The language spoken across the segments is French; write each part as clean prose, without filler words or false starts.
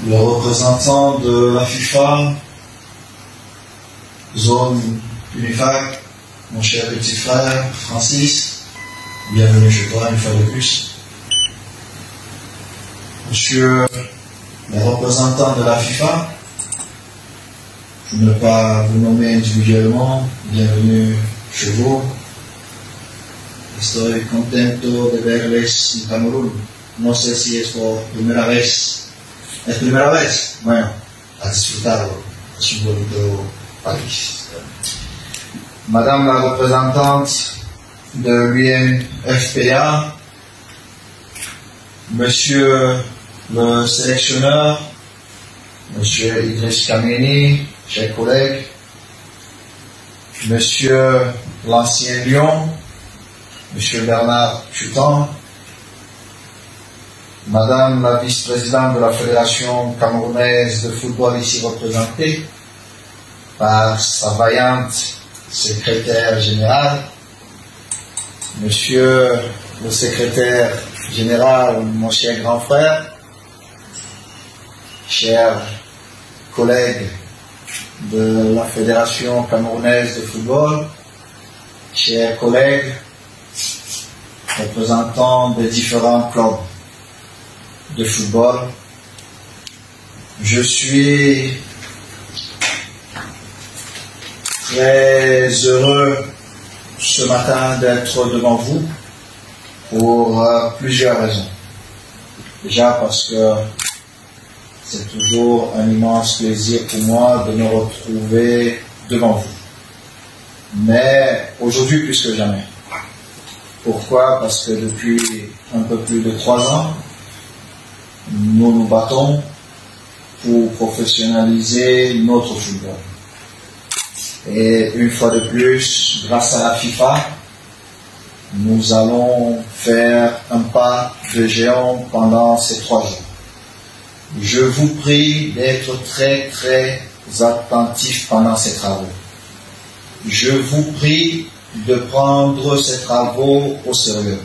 le représentant de la FIFA, zone Unifac, mon cher petit frère Francis, bienvenue chez toi une fois de plus. Monsieur le représentant de la FIFA, je ne vais pas vous nommer individuellement, bienvenue chez vous. Estoy contento de verles en Camerún. No sé si es por primera vez. ¿Es primera vez? Bueno, a disfrutarlo. Es un bonito país. Madame la représentante de l'UNFPA, Monsieur le sélectionneur, Monsieur Idriss Kameni, chers collègues, Monsieur l'ancien Lion, Monsieur Bernard Chutan, Madame la vice-présidente de la Fédération camerounaise de football ici représentée par sa vaillante secrétaire générale, Monsieur le secrétaire général, mon cher grand frère, chers collègues de la Fédération camerounaise de football, chers collègues représentants des différents clubs de football, je suis très heureux ce matin d'être devant vous pour plusieurs raisons. Déjà parce que c'est toujours un immense plaisir pour moi de me retrouver devant vous. Mais aujourd'hui plus que jamais. Pourquoi? Parce que depuis un peu plus de 3 ans, nous nous battons pour professionnaliser notre football. Et une fois de plus, grâce à la FIFA, nous allons faire un pas de géant pendant ces 3 jours. Je vous prie d'être très très attentifs pendant ces travaux. Je vous prie de prendre ces travaux au sérieux.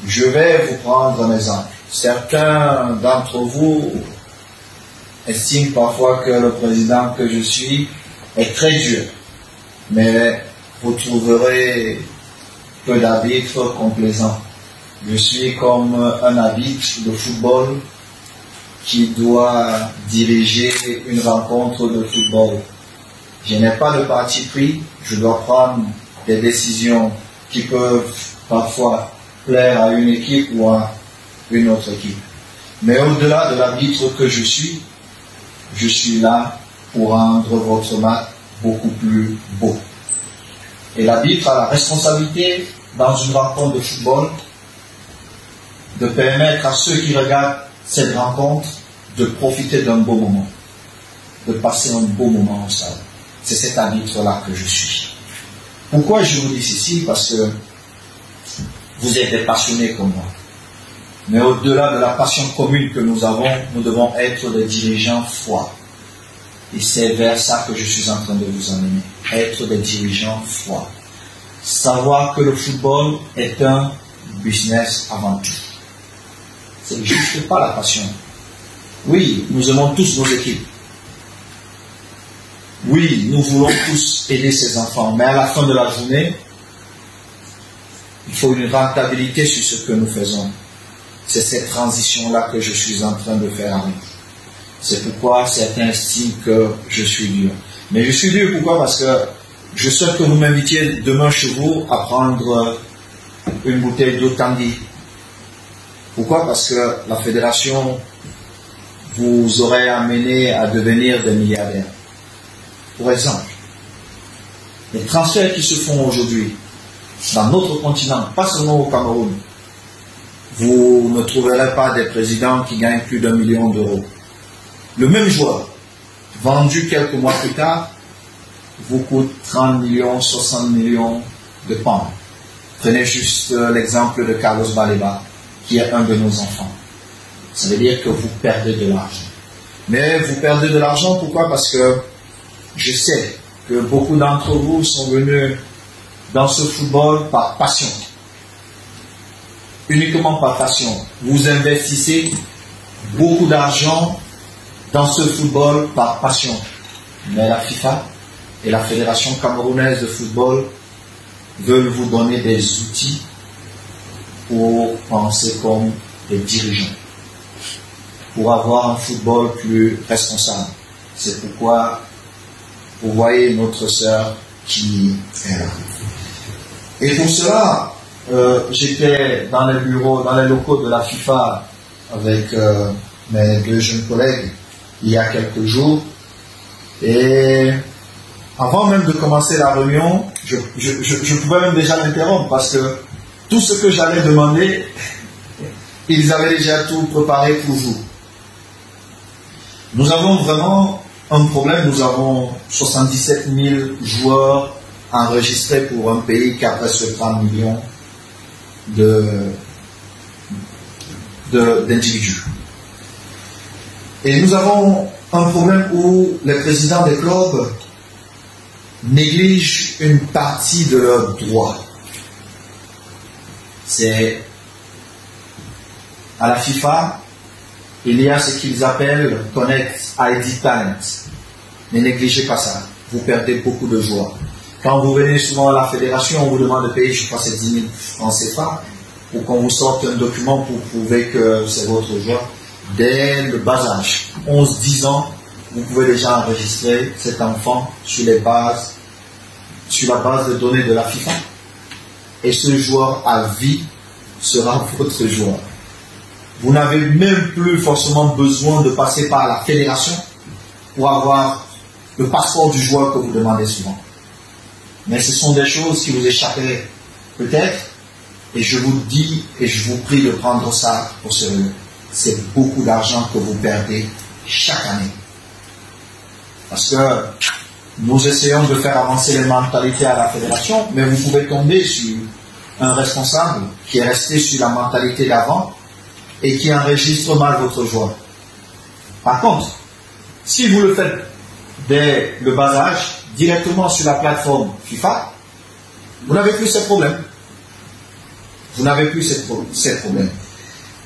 Je vais vous prendre un exemple. Certains d'entre vous estiment parfois que le président que je suis est très dur, mais vous trouverez peu d'arbitres complaisants. Je suis comme un arbitre de football qui doit diriger une rencontre de football. Je n'ai pas de parti pris, je dois prendre des décisions qui peuvent parfois plaire à une équipe ou à une autre équipe. Mais au-delà de l'arbitre que je suis là pour rendre votre match beaucoup plus beau. Et l'arbitre a la responsabilité, dans une rencontre de football, de permettre à ceux qui regardent cette rencontre de profiter d'un beau moment, de passer un beau moment ensemble. C'est cet arbitre-là que je suis. Pourquoi je vous dis ceci? Parce que vous êtes des passionnés comme moi. Mais au-delà de la passion commune que nous avons, nous devons être des dirigeants forts. Et c'est vers ça que je suis en train de vous emmener. Être des dirigeants forts. Savoir que le football est un business avant tout. C'est juste pas la passion. Oui, nous aimons tous nos équipes. Oui, nous voulons tous aider ces enfants. Mais à la fin de la journée, il faut une rentabilité sur ce que nous faisons. C'est cette transition-là que je suis en train de faire avec. C'est pourquoi certains estiment que je suis dur. Mais je suis dur pourquoi? Parce que je souhaite que vous m'invitiez demain chez vous à prendre une bouteille d'eau Tanguy. Pourquoi? Parce que la fédération vous aurait amené à devenir des milliardaires. Pour exemple, les transferts qui se font aujourd'hui dans notre continent, pas seulement au Cameroun, vous ne trouverez pas des présidents qui gagnent plus d'1 million d'euros. Le même joueur, vendu quelques mois plus tard, vous coûte 30 millions, 60 millions de pounds. Prenez juste l'exemple de Carlos Baleba, qui est un de nos enfants. Ça veut dire que vous perdez de l'argent. Mais vous perdez de l'argent, pourquoi? Parce que je sais que beaucoup d'entre vous sont venus dans ce football par passion. Uniquement par passion. Vous investissez beaucoup d'argent dans ce football par passion. Mais la FIFA et la Fédération camerounaise de football veulent vous donner des outils pour penser comme des dirigeants, pour avoir un football plus responsable. C'est pourquoi vous voyez notre sœur qui est là. Et pour cela, j'étais dans les bureaux, dans les locaux de la FIFA avec mes deux jeunes collègues il y a quelques jours. Et avant même de commencer la réunion, je pouvais même déjà l'interrompre parce que tout ce que j'allais demander, ils avaient déjà tout préparé pour vous. Nous avons vraiment un problème. Nous avons 77 000 joueurs enregistrés pour un pays qui a presque 30 millions d'individus. Et nous avons un problème où les présidents des clubs négligent une partie de leurs droits. C'est à la FIFA, il y a ce qu'ils appellent Connect ID Talent. Ne négligez pas ça. Vous perdez beaucoup de joueurs. Quand vous venez souvent à la fédération, on vous demande de payer, je crois, c'est 10 000 francs CFA pour qu'on vous sorte un document pour prouver que c'est votre joueur. Dès le bas âge, 11-10 ans, vous pouvez déjà enregistrer cet enfant sur la base de données de la FIFA. Et ce joueur à vie sera votre joueur. Vous n'avez même plus forcément besoin de passer par la fédération pour avoir le passeport du joueur que vous demandez souvent. Mais ce sont des choses qui vous échapperaient peut-être, et je vous dis et je vous prie de prendre ça au sérieux. C'est beaucoup d'argent que vous perdez chaque année. Parce que nous essayons de faire avancer les mentalités à la fédération, mais vous pouvez tomber sur un responsable qui est resté sur la mentalité d'avant et qui enregistre mal votre joueur. Par contre, si vous le faites dès le bas âge, directement sur la plateforme FIFA, vous n'avez plus ces problèmes. Vous n'avez plus ces problèmes.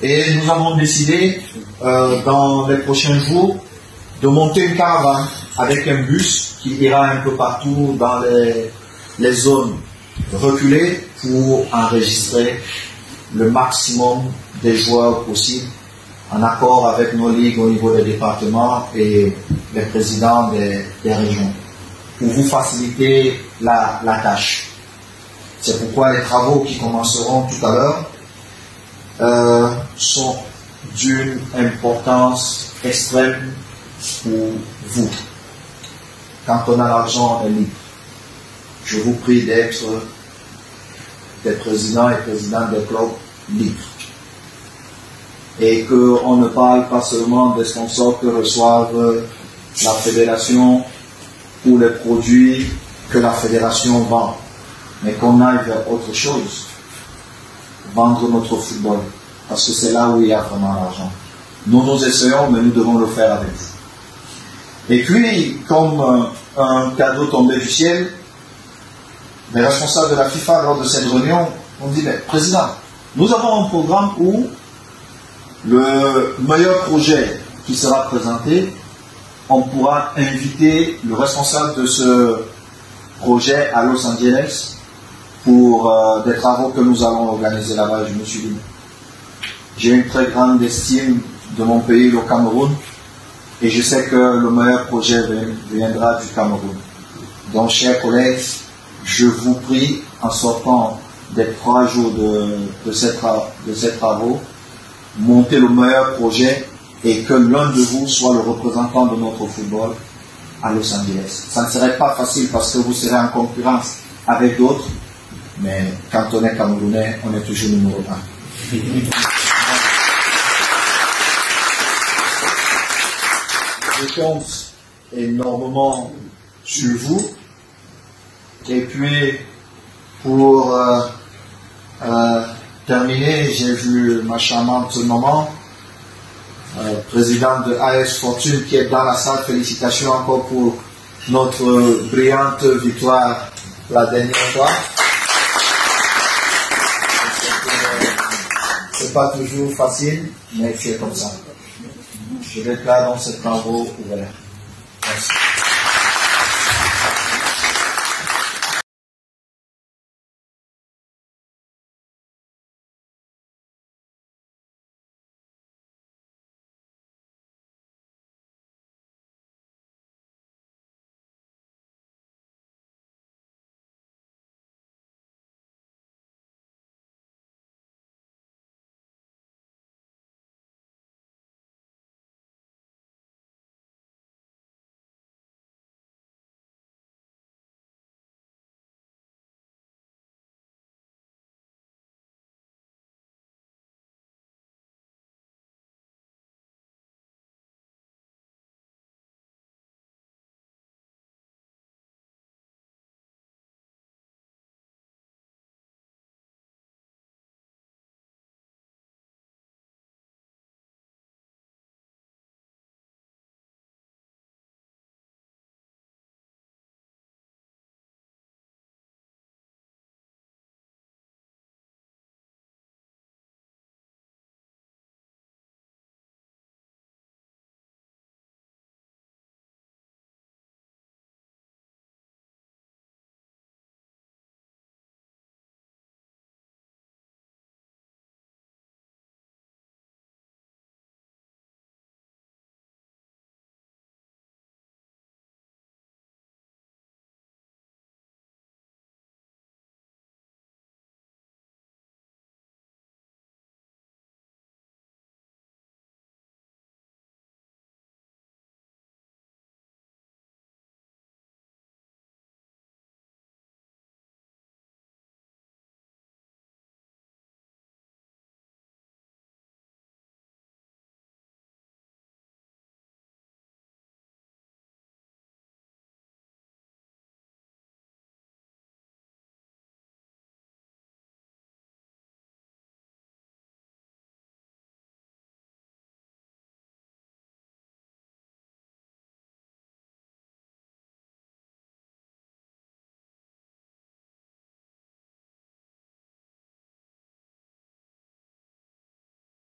Et nous avons décidé, dans les prochains jours, de monter une caravane avec un bus qui ira un peu partout dans les zones reculées pour enregistrer le maximum des joueurs possibles en accord avec nos ligues au niveau des départements et les présidents des régions pour vous faciliter la tâche. C'est pourquoi les travaux qui commenceront tout à l'heure sont d'une importance extrême pour vous. Quand on a l'argent, on est libre. Je vous prie d'être des présidents et présidentes des clubs libres. Et qu'on ne parle pas seulement des sponsors que reçoivent la fédération ou les produits que la fédération vend, mais qu'on aille vers autre chose. Vendre notre football. Parce que c'est là où il y a vraiment l'argent. Nous essayons, mais nous devons le faire avec vous. Et puis, comme un cadeau tombé du ciel, les responsables de la FIFA, lors de cette réunion, ont dit, mais président, nous avons un programme où le meilleur projet qui sera présenté, on pourra inviter le responsable de ce projet à Los Angeles pour des travaux que nous allons organiser là-bas. Je me suis dit, j'ai une très grande estime de mon pays, le Cameroun, et je sais que le meilleur projet viendra du Cameroun. Donc, chers collègues, je vous prie, en sortant des 3 jours de ces travaux, montez le meilleur projet et que l'un de vous soit le représentant de notre football à Los Angeles. Ça ne serait pas facile parce que vous serez en concurrence avec d'autres, mais quand on est Camerounais, on est toujours numéro 1. Je compte énormément sur vous. Et puis, pour terminer, j'ai vu ma charmante maman, présidente de AS Fortune, qui est dans la salle. Félicitations encore pour notre brillante victoire la dernière fois. C'est pas toujours facile, mais c'est comme ça. Je déclare donc ces travaux ouverts. Merci.